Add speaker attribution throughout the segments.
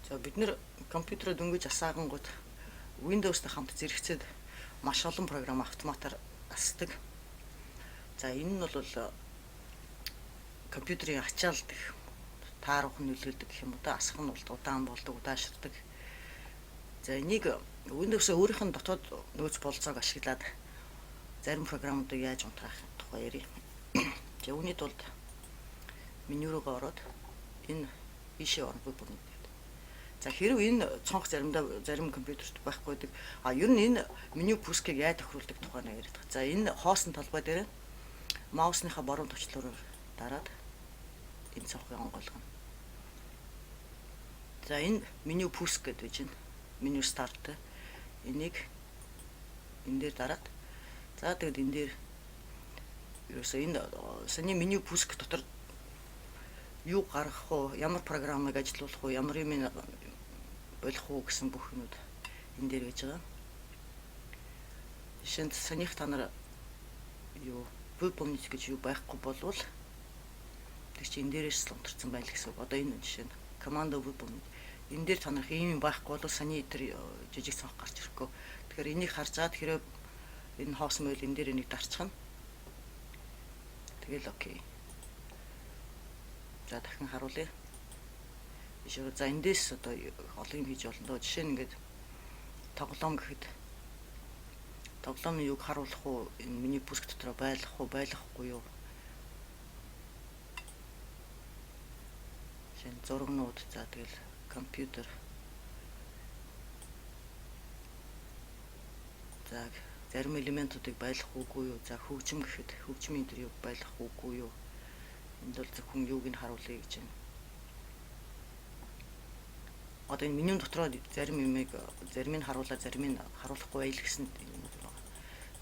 Speaker 1: За бид нэр компьютероо дөнгөж асаагангууд Windows-тай хамт зэрэгцээд маш олон програм автоматар асдаг. За энэ нь бол компьютерийн ачаалт гэх таарах нь нөлөөлдөг гэх юм уу да, асах нь бол удаан болдог, удаашрдаг. За энийг Windows өөрийнх нь дотоод нөөц болцоог ашиглаад зарим програмуудыг яаж унтраах тухай ярив. За үүний тулд меню руугаа ороод энэ ийшээ орно бүр. За хэрв энэ цонх заримдаа зарим компьютерт байхгүй байдаг. Ер нь энэ меню пускийг яаж тохируулдаг тухайнаа яриад байгаа. За энэ хоосон талбай дээр маусныхаа баруун товчлороор дараад энэ цонхыг онгойлгоно. За энэ меню пуск гэдэг байж байна. Меню старт. Энийг энэ дээр дараад за тэгэд энэ дээр ерөөсөө энэ саний меню пуск дотор юу гаргах уу, ямар програмыг ажилуулах уу, ямар юм болох уу гэсэн бүх юмуд энэ дээр гэж байгаа. Жишээнд санийх та нар юу выполнить гэж юу байхгүй болвол тэр чинь энэ дээрээс л унтарсан байл гэсэн үг. Одоо энэ жишээ нь команда выполнить. Энэ дээр та нарх ийм байхгүй бол саний тэр жижиг цонх гарч ирэхгүй. Тэгэхээр энийг харж чад хэрэг энэ хоосон байл энэ дээр энийг дарчихна. Тэгэл окей. За дахин харуулъя. За эндээс одоо олон юм хийж болно доо. Жишээ нь ингээд тоглоом гэхэд тоглоомын юг харуулах уу, энэ миний пуск дотор байлгах уу, байлгахгүй юу? Жишээ нь зурагнууд, за тэгэл компьютер. За зарим элементүүдийг байлгах уугүй юу? За хөгжим гэхэд хөгжмийн тэр юг байлгах уугүй юу? Энд бол зөвхөн юуг нь харуулъя гэж байна. Одоо энэ меню дотроо зарим юмыг зарим нь харуулаад зарим нь харуулахгүй байл гэсэн юм байна.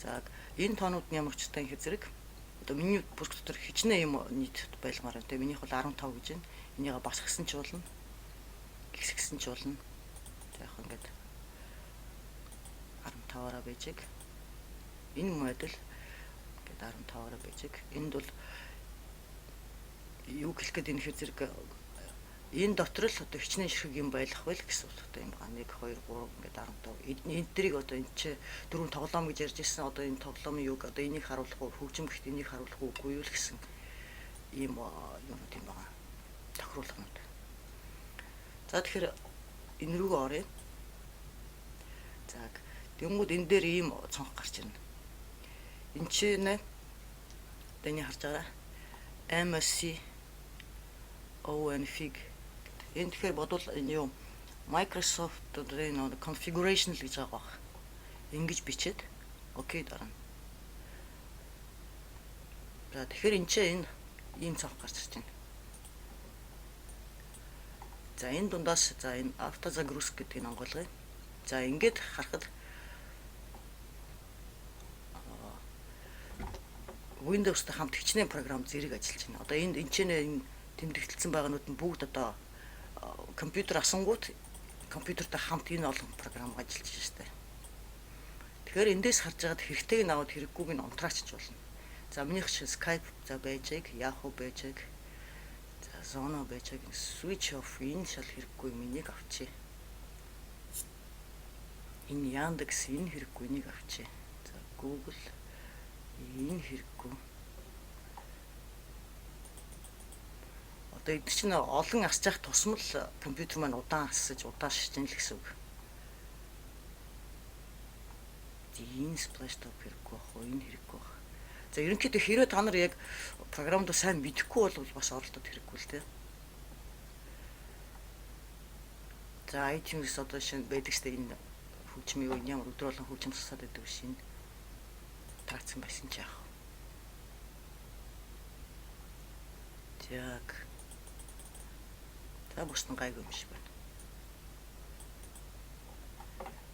Speaker 1: За энэ тоонууд нь ямар учиртай гэхэд зэрэг одоо меню пуск дотор хичнээн юм нийт байлгамаар байна. Тэгээ минийх бол 15 гэж байна. Энийг басгасан ч болно. Гисгсэн ч болно. За яг ингээд 15-аараа байжиг. Энэ модуль ингээд 15-аараа байжиг. Энд бол юу хэлэх гээд энэ хэр зэрэг энэ дотор л одоо хичнээн ширхэг юм байлах байл гэсэн утгатай юм байна. 1 2 3 ингээд 15. Энд дэрийг одоо энэ чи дөрөв тоглоом гэж ярьж ирсэн. Одоо энэ тоглоомын юг одоо энийг харуулах уу, хөгжим гэхт энийг харуулах уугүй юу л гэсэн ийм юмуд юм байна. Тохируулгууд. За тэгэхээр энэ рүүгээ оръё. За тэнгууд энэ дээр ийм цонх гарч ирнэ. Энд чи нэ тэний харж байгаа. MSC ONFig. Энэ тэгэхээр бодвол энэ юу Microsoft энэ configuration л гэж байгаа баг. Ингэж бичээд окей дарна. За тэгэхээр энэ чинь ийм цонх гарч ирж байна. За энэ дундаас за энэ автозагрузка гэдгийг онгойлгоё. За ингээд харахад Windows-тай хамт хичнээн програм зэрэг ажиллаж байна. Одоо энэ энэ тэмдэглэлсэн байгаанууд нь бүгд одоо компьютер асангууд компьютертэй хамт энэ олон програм ажиллаж байна. Тэгэхээр эндээс харж байгаад хэрэгтэйг нь аваад хэрэггүйг нь унтраачч болно. За минийх шиг Skype за байжээг, Yahoo байжээг, за Zono байжээг, switch off энэ шал хэрэггүй минийг авчи. Энэ Yandex энэ хэрэггүй энийг авчи. За Google энэ хэрэггүй. Одоо эд чинь олон асж явах тусмал компьютер маань удаан асаж удаашж ийн л гэсэн үг. Энэ splash top хэрэггүй бах уу, энэ хэрэггүй бах. За ерөнхийдөө хэрвээ та нар яг програмд сайн мэдэхгүй бол бас оролдоод хэрэггүй л дээ. За iTunes одоо шинэ байдаг штэ энэ хөгжмийн юу ямар өдөр болон хөгжим сасаад байдаг шинэ таацсан байсан ч яах. Яг та бусдын гайгүй юм шиг байна.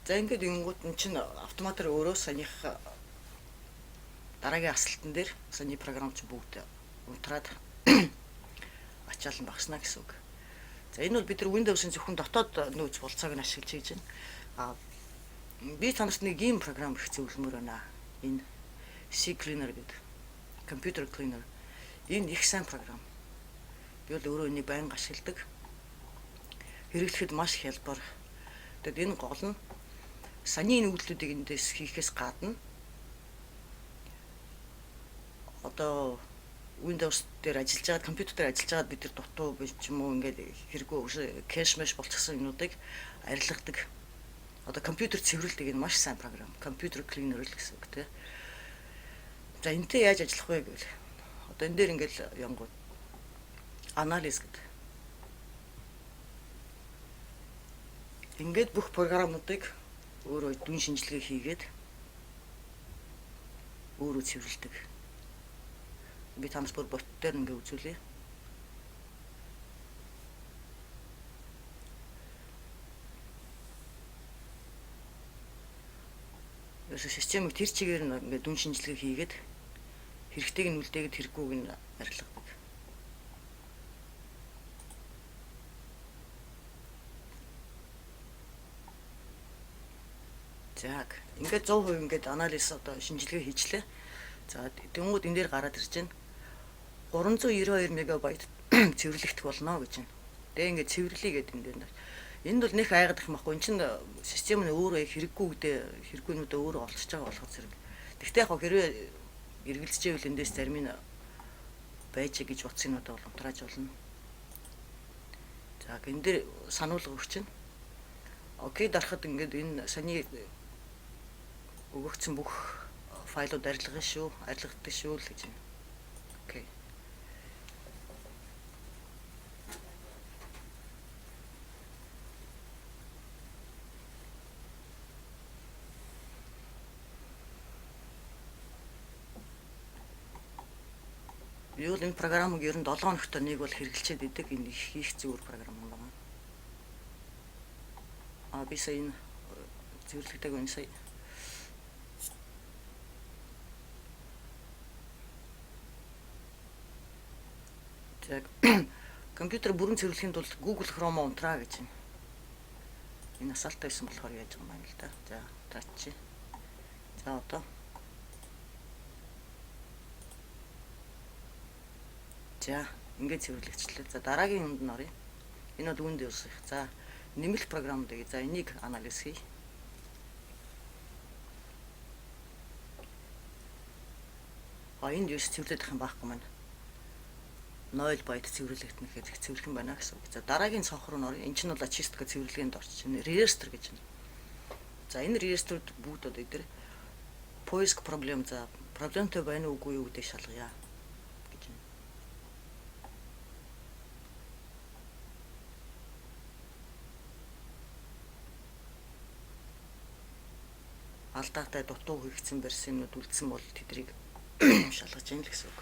Speaker 1: За ингээд ингэнгүүт эн чинь автоматар өөрөө санийх дараагийн асалтан дээр саний програм чинь бүгд унтраад ачаал нь багснаа гэсэн үг. За энэ бол бид нар Windows-ын зөвхөн дотоод нөөц болцоог нь ашиглаж хийж байна. Би танарт нэг ийм програм их зөвлөмөр байна. Энэ CCleaner гэдэг computer cleaner. Энэ их сайн програм. Би бол өөрөө энийг байнга ашигладаг. хэрэглэхэд маш хялбар. Тэгэд энэ гол нь саний нүүдлүүдийг эндээс хийхээс гадна одоо Windows дээр ажиллаж байгаа, компьютер дээр ажиллаж байгаа бид нар дутуу биш ч юм уу ингээд хэрэггүй кэш мэш болчихсон юмнуудыг арилгадаг. Одоо компьютер цэвэрлэдэг энэ маш сайн програм. Компьютер клинер л гэсэн үг тийм. За энэтэй яаж ажиллах вэ гэвэл одоо энэ дээр ингээд янгууд анализ гэдэг. Ингээд бүх програмуудыг өөрөө дүн шинжилгээ хийгээд өөрөө цэвэрлэдэг. Би танаас бүр бот дээр ингээ үзүүлье. Ерөөсө системийг тэр чигээр нь ингээ дүн шинжилгээ хийгээд хэрэгтэйг нь үлдээгээд хэрэггүйг нь арилгадаг. За ингээд 100% ингээд анализ одоо шинжилгээ хийчлээ. За тэнгууд энэ дээр гараад ирж байна. 392 мегабайт цэвэрлэгдэх болно гэж байна. Тэгээ ингээд цэвэрлэе гэдэг энэ дээр. Энд бол нэх айгаад их махгүй. Энд чинь систем нь өөрөө хэрэггүйнүүдээ өөрөө олчж байгаа болохоор зэрэг. Тэгтээ яг хэрвээ эргэлзэжээвэл эндээс зарим нь байж гэж утсан нь одоо унтрааж болно. За энэ дээр сануулга өгч байна. Окей дарахад ингээд энэ саний өгөгдсөн бүх файлууд арилгах шүү, арилгадаг шүү л гэж байна. Окей. Юу л энэ програмыг ер нь 7 хоногт нэг бол хэрэгжилчихэд идэг энэ их зүгээр програм юм байна. Би сая энэ цэвэрлэгдэг энэ сая. Яг компьютер бүрэн цэвэрлэхийн тулд Google Chrome унтраа гэж байна. Энэ асаалтаа байсан болохоор яаж байгаа юм байна л да. За таач. За одоо. За ингээд цэвэрлэгчлээ. За дараагийн юмд нь оръё. Энэ бол Windows. За нэмэлт програмуудыг за энийг анализ хий. Энд юус цэвэрлэх юм байхгүй маань. 0 байт цэвэрлэгдэх гэхээр их цэвэрлэх юм байна гэсэн үг. За дараагийн цонх руу нөрөө. Энд чинь бол ачистка цэвэрлэгээнд орчих. Register гэж байна. За энэ register-д бүгд одоо эдгээр поиск проблем за проблемтэй байна уугүй юу гэдэг шалгая гэж байна. Алдаатай дутуу хийгдсэн версинууд үлдсэн бол тэдрийг шалгаж яана л гэсэн үг.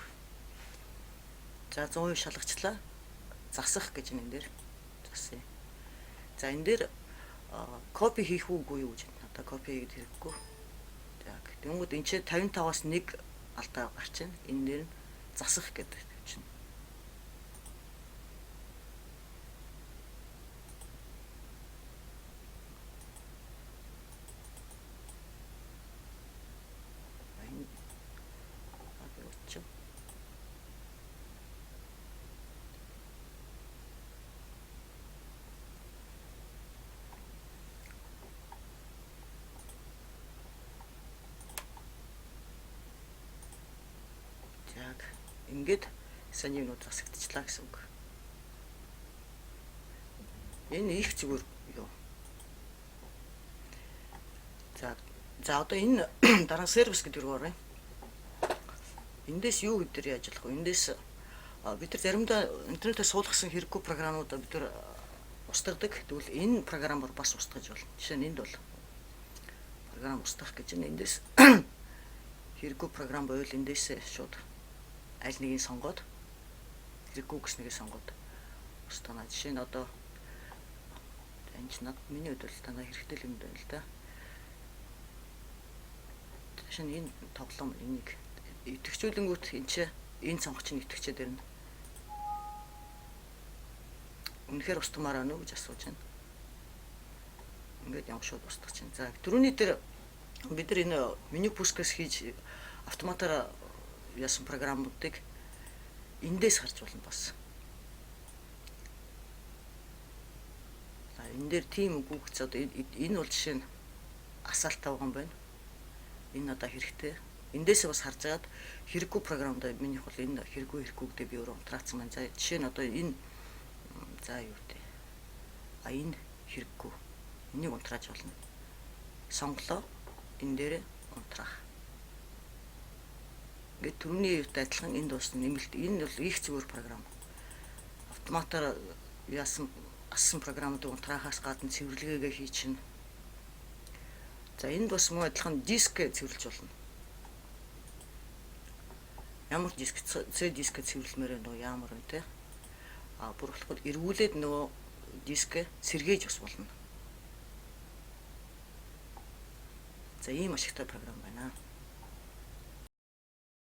Speaker 1: За 100% шалгачлаа. Засах гэж энэ дээр засъя. За энэ дээр копи хийх үгүй юу гэж байна. Одоо копи хийгээд хэрэггүй. За тэгвэл энэ чинь 55-аас 1 алдаа гарч байна. Энэ дээр нь засах гэдэг чинь. Ингээд саний юмуд засагдчихлаа гэсэн үг. Энэ их зүгээр юу. За одоо энэ дараа сервис гэдэг рүү оръё. Эндээс юу гэдэр яаж ажиллах вэ? Эндээс бид нар заримдаа интернетээр суулгасан хэрэггүй програмуудаа бид нар устгадаг. Тэгвэл энэ програмаар бас устгаж болно. Жишээ нь энд бол програм устгах гэж энэ эндээс хэрэггүй програм байвал эндээс шууд аль нэгийг сонгоод хэрэггүй гэснийг сонгоод устгана. Жишээ нь одоо энэ ч над миний хувьд л танаа хэрэгтэй юм байна л да. Жишээ нь энэ тоглоом энийг идэвхжүүлэнгүүт энэ цонх чинь идэвхжээд ирнэ. Үнэхээр устгамаар байна уу гэж асууж байна. Ингээд явж шууд устгах чинь. За түрүүний дээр бид нар энэ меню пускас хийж автоматар яасан програмуудыг эндээс харж болно бас. энэ дээр тийм үгүй гэж одоо энэ бол жишээ нь асаалтаа байгаа юм байна. Энэ одоо хэрэгтэй. Эндээсээ бас харж агаад хэрэггүй програмд минийх бол энэ хэрэггүй гэдэг би өөрөө унтраацсан байна. За жишээ нь одоо энэ за юу гэдэг. Энэ хэрэггүй. Энийг унтрааж болно. Сонголоо энэ дээр унтраах. Ингээд түрүүний юутай адилхан энэ дуусна нэмэлт. Энэ бол их зүгээр програм. Автоматар ассан програмуудыг унтраахаас гадна цэвэрлэгээгээ хий чинь. За энд бас муу адилхан диск цэвэрлэж болно. Ямар диск цэвэрлэмээр нөө ямар вэ те? Бүр болоход эргүүлээд нөгөө диск сэргээж бас болно. За ийм ашигтай програм байна.